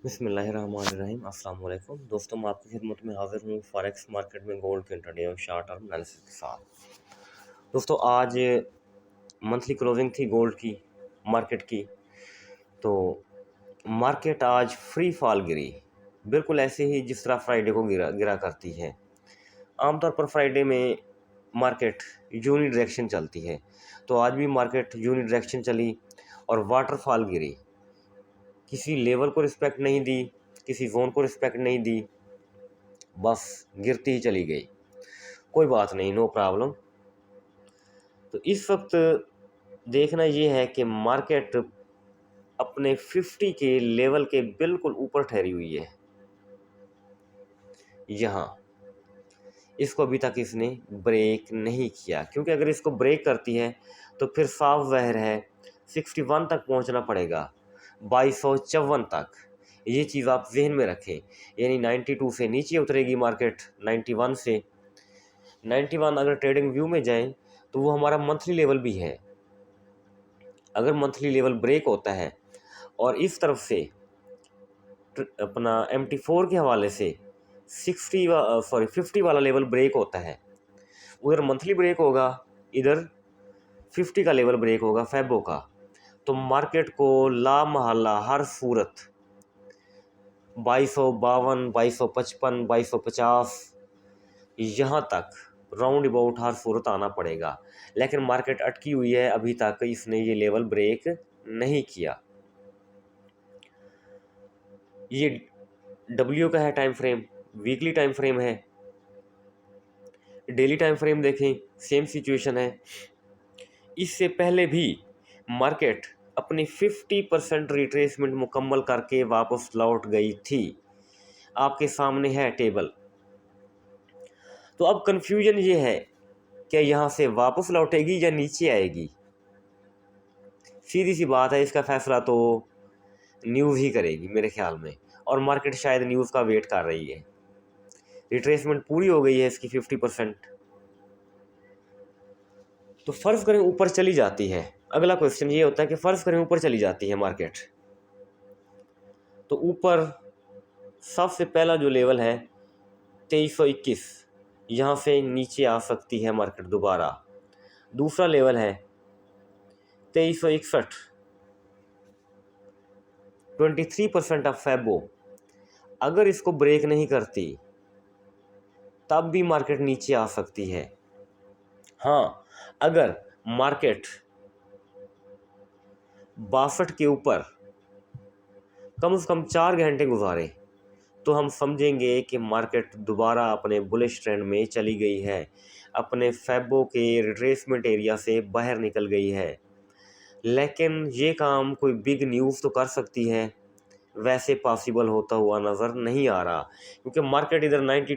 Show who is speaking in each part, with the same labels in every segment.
Speaker 1: बिस्मिल्लाहिर्रहमानिर्रहीम अस्सलाम वालेकुम दोस्तों, मैं आपकी खिदमत में हाजिर हूँ फॉरेक्स मार्केट में गोल्ड के इंट्राडे और शॉर्ट टर्म एनालिसिस के साथ। दोस्तों, आज मंथली क्लोजिंग थी गोल्ड की मार्केट की। तो मार्केट आज फ्री फॉल गिरी, बिल्कुल ऐसे ही जिस तरह फ्राइडे को गिरा गिरा करती है। आमतौर पर फ्राइडे में मार्केट यूनी डायरेक्शन चलती है, तो आज भी मार्केट यूनी डायरेक्शन चली और वाटरफॉल गिरी। किसी लेवल को रिस्पेक्ट नहीं दी, किसी जोन को रिस्पेक्ट नहीं दी, बस गिरती ही चली गई। कोई बात नहीं, नो प्रॉब्लम। तो इस वक्त देखना ये है कि मार्केट अपने 50 के लेवल के बिल्कुल ऊपर ठहरी हुई है। यहाँ इसको अभी तक इसने ब्रेक नहीं किया, क्योंकि अगर इसको ब्रेक करती है तो फिर साफ ज़ाहिर है 61 तक पहुंचना पड़ेगा, 2254 तक। ये चीज़ आप जहन में रखें, यानी 92 से नीचे उतरेगी मार्केट। 91 से 91 अगर ट्रेडिंग व्यू में जाएं तो वो हमारा मंथली लेवल भी है। अगर मंथली लेवल ब्रेक होता है और इस तरफ से अपना MT4 के हवाले से 50 वाला लेवल ब्रेक होता है, उधर मंथली ब्रेक होगा, इधर 50 का लेवल ब्रेक होगा फैबो का, तो मार्केट को ला महल्ला हर सूरत 2252, 2255, 2250 यहाँ तक राउंड अबाउट हर सूरत आना पड़ेगा। लेकिन मार्केट अटकी हुई है, अभी तक इसने ये लेवल ब्रेक नहीं किया। ये डब्ल्यू का है time frame, weekly time frame है। डेली टाइम फ्रेम देखें, सेम सिचुएशन है। इससे पहले भी मार्केट अपनी 50% रिट्रेसमेंट मुकम्मल करके वापस लौट गई थी। आपके सामने है टेबल। तो अब कंफ्यूजन ये है कि यहाँ से वापस लौटेगी या नीचे आएगी। सीधी सी बात है, इसका फैसला तो न्यूज़ ही करेगी मेरे ख्याल में, और मार्केट शायद न्यूज़ का वेट कर रही है। रिट्रेसमेंट पूरी हो गई है इसकी 50%। तो फ़र्ज़ करें ऊपर चली जाती है, अगला क्वेश्चन ये होता है कि फ़र्ज़ करें ऊपर चली जाती है मार्केट, तो ऊपर सबसे पहला जो लेवल है 2321, यहाँ से नीचे आ सकती है मार्केट दोबारा। दूसरा लेवल है 2361, 23% ऑफ फैबो। अगर इसको ब्रेक नहीं करती तब भी मार्केट नीचे आ सकती है। हाँ, अगर मार्केट 62 के ऊपर कम से कम 4 घंटे गुजारे तो हम समझेंगे कि मार्केट दोबारा अपने बुलिश ट्रेंड में चली गई है, अपने फैबो के रिट्रेसमेंट एरिया से बाहर निकल गई है। लेकिन ये काम कोई बिग न्यूज़ तो कर सकती है, वैसे पॉसिबल होता हुआ नज़र नहीं आ रहा, क्योंकि मार्केट इधर 90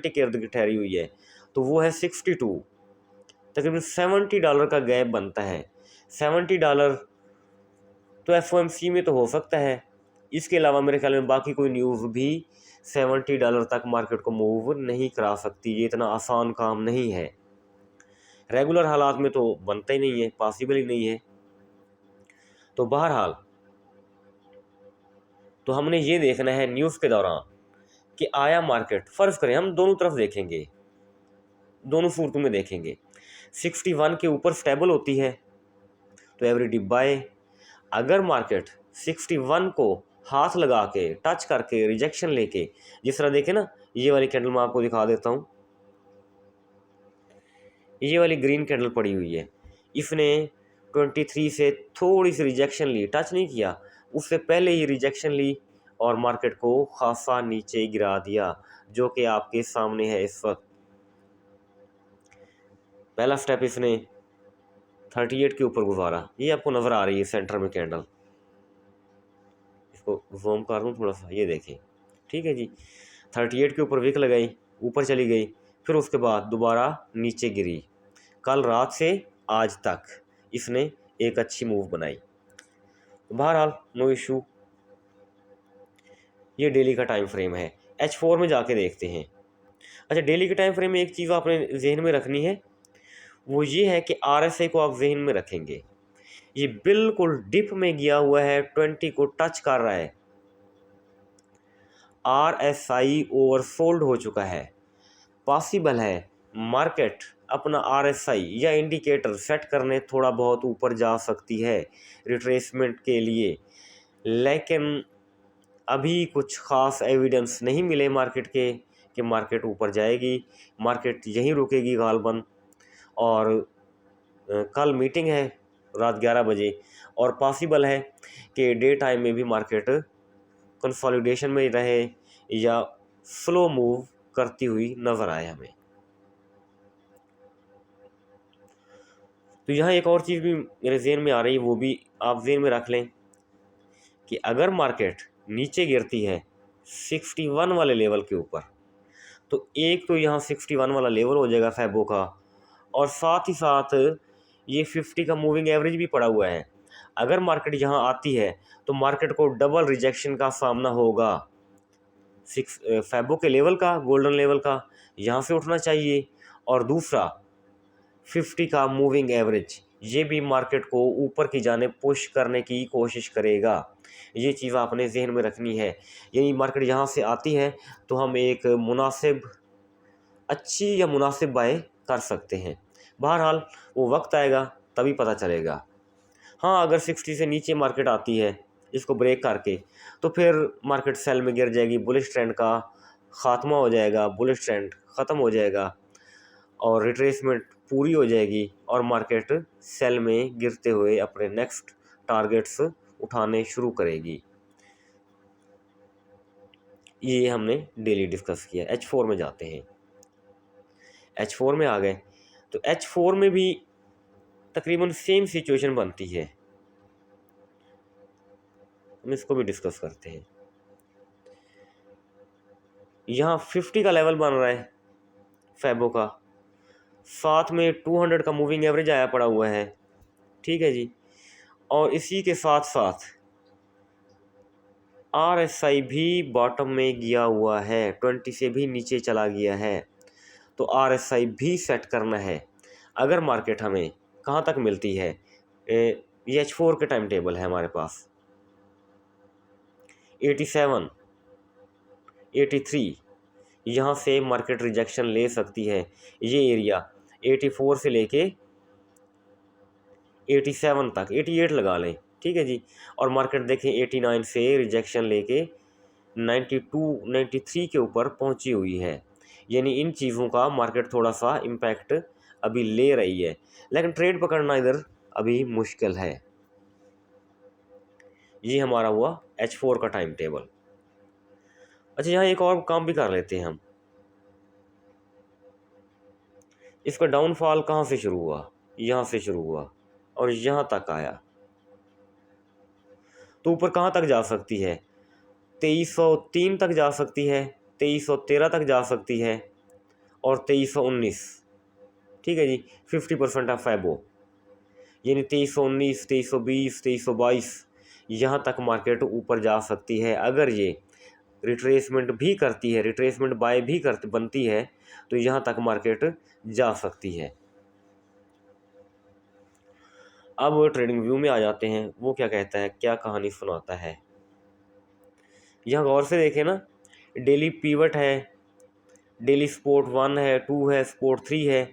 Speaker 1: के इर्द गिर्द ठहरी हुई है, तो वो है 62। तकरीबन $70 का गैप बनता है। $70 तो FOMC में तो हो सकता है, इसके अलावा मेरे ख्याल में बाकी कोई न्यूज़ भी $70 तक मार्केट को मूव नहीं करा सकती। ये इतना आसान काम नहीं है, रेगुलर हालात में तो बनता ही नहीं है, पॉसिबल ही नहीं है। तो बहरहाल तो हमने ये देखना है न्यूज़ के दौरान कि आया मार्केट, फ़र्ज़ करें हम दोनों तरफ देखेंगे, दोनों सूरतों में देखेंगे। 61 के ऊपर स्टेबल होती है तो एवरी डिप बाय। अगर मार्केट 61 को हाथ लगा के टच करके रिजेक्शन लेके, जिस तरह देखें ना, ये वाली कैंडल मैं आपको दिखा देता हूँ, ये वाली ग्रीन कैंडल पड़ी हुई है, इसने 23 से थोड़ी सी रिजेक्शन ली, टच नहीं किया, उससे पहले ही रिजेक्शन ली और मार्केट को खासा नीचे गिरा दिया, जो कि आपके सामने है इस वक्त। पहला स्टेप इसने 38 के ऊपर गुजारा, ये आपको नज़र आ रही है सेंटर में कैंडल, इसको जूम कर दूँ थोड़ा सा, ये देखें, ठीक है जी। 38 के ऊपर विक लगाई, ऊपर चली गई, फिर उसके बाद दोबारा नीचे गिरी। कल रात से आज तक इसने एक अच्छी मूव बनाई। तो बहरहाल नो इशू। ये डेली का टाइम फ्रेम है, H4 में जाके देखते हैं। अच्छा, डेली के टाइम फ्रेम में एक चीज़ आपने जहन में रखनी है, वो ये है कि RSI को आप जहन में रखेंगे, ये बिल्कुल डिप में गया हुआ है, 20 को टच कर रहा है। RSI ओवरसोल्ड हो चुका है। पॉसिबल है मार्केट अपना RSI या इंडिकेटर सेट करने थोड़ा बहुत ऊपर जा सकती है रिट्रेसमेंट के लिए, लेकिन अभी कुछ ख़ास एविडेंस नहीं मिले मार्केट के कि मार्केट ऊपर जाएगी। मार्केट यहीं रुकेगी गालबन। और कल मीटिंग है रात 11 बजे, और पॉसिबल है कि डे टाइम में भी मार्केट कंसोलिडेशन में रहे या स्लो मूव करती हुई नज़र आए हमें। तो यहाँ एक और चीज़ भी मेरे ज़हन में आ रही है, वो भी आप ज़हन में रख लें कि अगर मार्केट नीचे गिरती है 61 वाले लेवल के ऊपर, तो एक तो यहाँ 61 वाला लेवल हो जाएगा फैबो का, और साथ ही साथ ये 50 का मूविंग एवरेज भी पड़ा हुआ है। अगर मार्केट यहाँ आती है तो मार्केट को डबल रिजेक्शन का सामना होगा। फैबो के लेवल का, गोल्डन लेवल का यहाँ से उठना चाहिए, और दूसरा 50 का मूविंग एवरेज, ये भी मार्केट को ऊपर की जानिब पुश करने की कोशिश करेगा। ये चीज़ आपने जहन में रखनी है। यही मार्केट यहाँ से आती है तो हम एक मुनासिब अच्छी या मुनासिब बाय कर सकते हैं। बहरहाल वो वक्त आएगा तभी पता चलेगा। हाँ, अगर 60 से नीचे मार्केट आती है इसको ब्रेक करके, तो फिर मार्केट सेल में गिर जाएगी, बुलिश ट्रेंड का ख़ात्मा हो जाएगा, बुलिश ट्रेंड ख़त्म हो जाएगा और रिट्रेसमेंट पूरी हो जाएगी और मार्केट सेल में गिरते हुए अपने नेक्स्ट टारगेट्स उठाने शुरू करेगी। ये हमने डेली डिस्कस किया। H4 में जाते हैं। H4 में आ गए तो H4 में भी तकरीबन सेम सिचुएशन बनती है, हम इसको भी डिस्कस करते हैं। यहाँ 50 का लेवल बन रहा है फैबो का, साथ में 200 का मूविंग एवरेज आया पड़ा हुआ है, ठीक है जी। और इसी के साथ साथ RSI भी बॉटम में गया हुआ है, 20 से भी नीचे चला गया है, तो RSI भी सेट करना है। अगर मार्केट हमें कहाँ तक मिलती है, ये H4 के टाइम टेबल है हमारे पास, 87, 83, यहाँ से मार्केट रिजेक्शन ले सकती है। ये एरिया 84 से लेके 87 तक, 88 लगा लें, ठीक है जी। और मार्केट देखें 89 से रिजेक्शन लेके 92, 93 के ऊपर पहुंची हुई है। यानी इन चीज़ों का मार्केट थोड़ा सा इम्पैक्ट अभी ले रही है, लेकिन ट्रेड पकड़ना इधर अभी मुश्किल है। ये हमारा हुआ H4 का टाइम टेबल। अच्छा, यहाँ एक और काम भी कर लेते हैं हम। इसका डाउनफॉल कहाँ से शुरू हुआ, यहाँ से शुरू हुआ और यहाँ तक आया, तो ऊपर कहाँ तक जा सकती है, 2303 तक जा सकती है, 2313 तक जा सकती है और 2319, ठीक है जी। 50% ऑफ फैबो, यानी 2319, 2320, 2322 यहाँ तक मार्केट ऊपर जा सकती है। अगर ये रिट्रेसमेंट भी करती है, रिट्रेसमेंट बाय भी करती बनती है, तो यहाँ तक मार्केट जा सकती है। अब ट्रेडिंग व्यू में आ जाते हैं, वो क्या कहता है, क्या कहानी सुनाता है। यहाँ गौर से देखें ना, डेली पीवट है, डेली सपोर्ट 1 है, 2 है, सपोर्ट 3 है,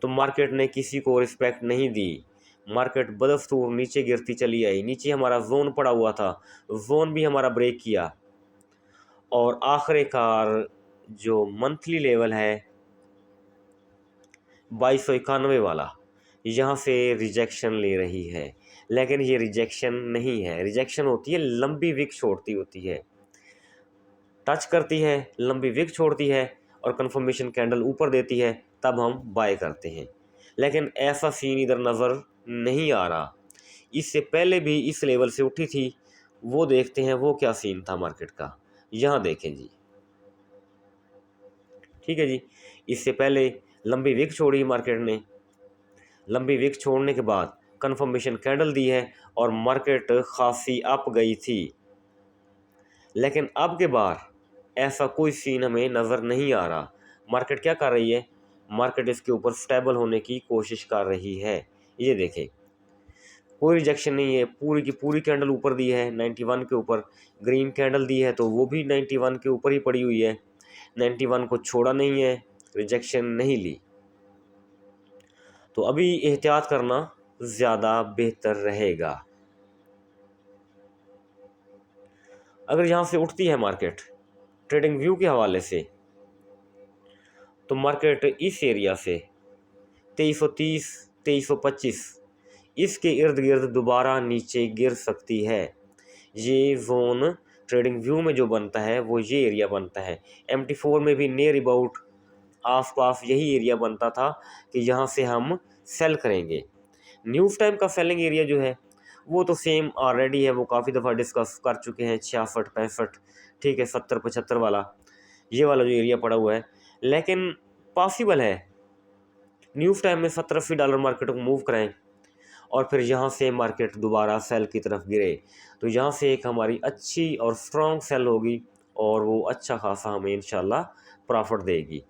Speaker 1: तो मार्केट ने किसी को रिस्पेक्ट नहीं दी। मार्केट बदस्तूर नीचे गिरती चली आई। नीचे हमारा जोन पड़ा हुआ था, जोन भी हमारा ब्रेक किया और आखिरकार जो मंथली लेवल है 2291 वाला, यहाँ से रिजेक्शन ले रही है। लेकिन ये रिजेक्शन नहीं है, रिजेक्शन होती है लंबी विक छोड़ती होती है, टच करती है, लंबी विक छोड़ती है और कंफर्मेशन कैंडल ऊपर देती है, तब हम बाय करते हैं। लेकिन ऐसा सीन इधर नज़र नहीं आ रहा। इससे पहले भी इस लेवल से उठी थी, वो देखते हैं वो क्या सीन था मार्केट का। यहाँ देखें जी, ठीक है जी। इससे पहले लंबी विक छोड़ी मार्केट ने, लंबी विक छोड़ने के बाद कंफर्मेशन कैंडल दी है और मार्केट खासी अप गई थी। लेकिन अब के बार ऐसा कोई सीन हमें नज़र नहीं आ रहा। मार्केट क्या कर रही है, मार्केट इसके ऊपर स्टेबल होने की कोशिश कर रही है। ये देखें, कोई रिजेक्शन नहीं है, पूरी की पूरी कैंडल ऊपर दी है 91 के ऊपर, ग्रीन कैंडल दी है तो वो भी 91 के ऊपर ही पड़ी हुई है, 91 को छोड़ा नहीं है, रिजेक्शन नहीं ली। तो अभी एहतियात करना ज़्यादा बेहतर रहेगा। अगर यहाँ से उठती है मार्केट ट्रेडिंग व्यू के हवाले से, तो मार्केट इस एरिया से 2330 2325 इसके इर्द गिर्द दोबारा नीचे गिर सकती है। ये जोन ट्रेडिंग व्यू में जो बनता है वो ये एरिया बनता है। MT4 में भी नियर अबाउट आसपास यही एरिया बनता था कि यहाँ से हम सेल करेंगे। न्यूज़ टाइम का सेलिंग एरिया जो है वो तो सेम ऑलरेडी है, वो काफ़ी दफ़ा डिस्कस कर चुके हैं, 66 65, ठीक है, 70 75 वाला, ये वाला जो एरिया पड़ा हुआ है। लेकिन पॉसिबल है न्यूज़ टाइम में $70-80 मार्केट को मूव कराएं और फिर यहाँ से मार्केट दोबारा सेल की तरफ गिरे, तो यहाँ से एक हमारी अच्छी और स्ट्रॉन्ग सेल होगी और वो अच्छा खासा हमें इंशाल्लाह प्रॉफिट देगी।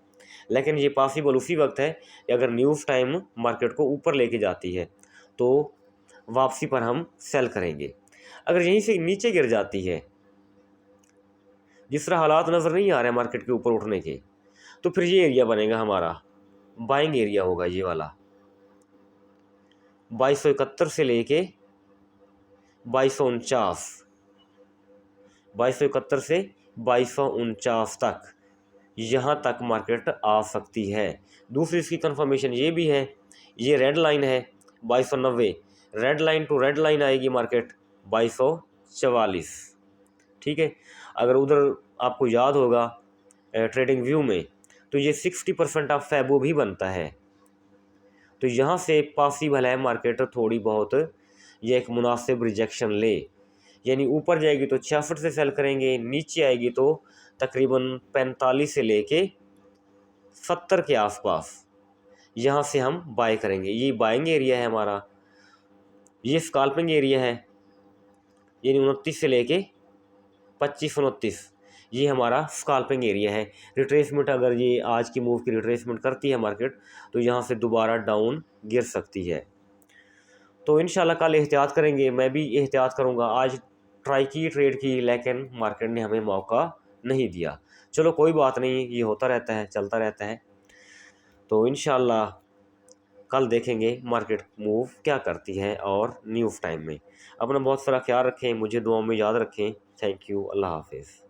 Speaker 1: लेकिन ये पॉसिबल उसी वक्त है कि अगर न्यूज़ टाइम मार्केट को ऊपर लेके जाती है तो वापसी पर हम सेल करेंगे। अगर यहीं से नीचे गिर जाती है, जिस तरह हालात नज़र नहीं आ रहे हैं मार्केट के ऊपर उठने के, तो फिर ये एरिया बनेगा हमारा बाइंग एरिया होगा, ये वाला 2271 से लेके 2249, 2271 से 2249 तक, यहाँ तक मार्केट आ सकती है। दूसरी इसकी कंफर्मेशन ये भी है, ये रेड लाइन है 2290, red line to red line आएगी मार्केट 2244, ठीक है। अगर उधर आपको याद होगा ट्रेडिंग व्यू में, तो ये 60% ऑफ फैबो भी बनता है। तो यहाँ से पॉसिबल है मार्केट थोड़ी बहुत ये एक मुनासिब रिजेक्शन ले, यानी ऊपर जाएगी तो 66 से सेल करेंगे, नीचे आएगी तो तकरीबन 45 से लेके 70 के आसपास यहाँ से हम बाय करेंगे। ये बाइंग एरिया है हमारा, ये स्कैल्पिंग एरिया है, यानी 29 से लेके 25-29 ये हमारा स्कैल्पिंग एरिया है। रिट्रेसमेंट अगर ये आज की मूव की रिट्रेसमेंट करती है मार्केट, तो यहाँ से दोबारा डाउन गिर सकती है। तो इंशाल्लाह कल एहतियात करेंगे, मैं भी एहतियात करूँगा। आज ट्राई की ट्रेड की, लेकिन मार्केट ने हमें मौका नहीं दिया। चलो कोई बात नहीं, ये होता रहता है, चलता रहता है। तो इंशाल्लाह कल देखेंगे मार्केट मूव क्या करती है और न्यूज़ टाइम में। अपना बहुत सारा ख्याल रखें, मुझे दुआओं में याद रखें। थैंक यू, अल्लाह हाफिज़।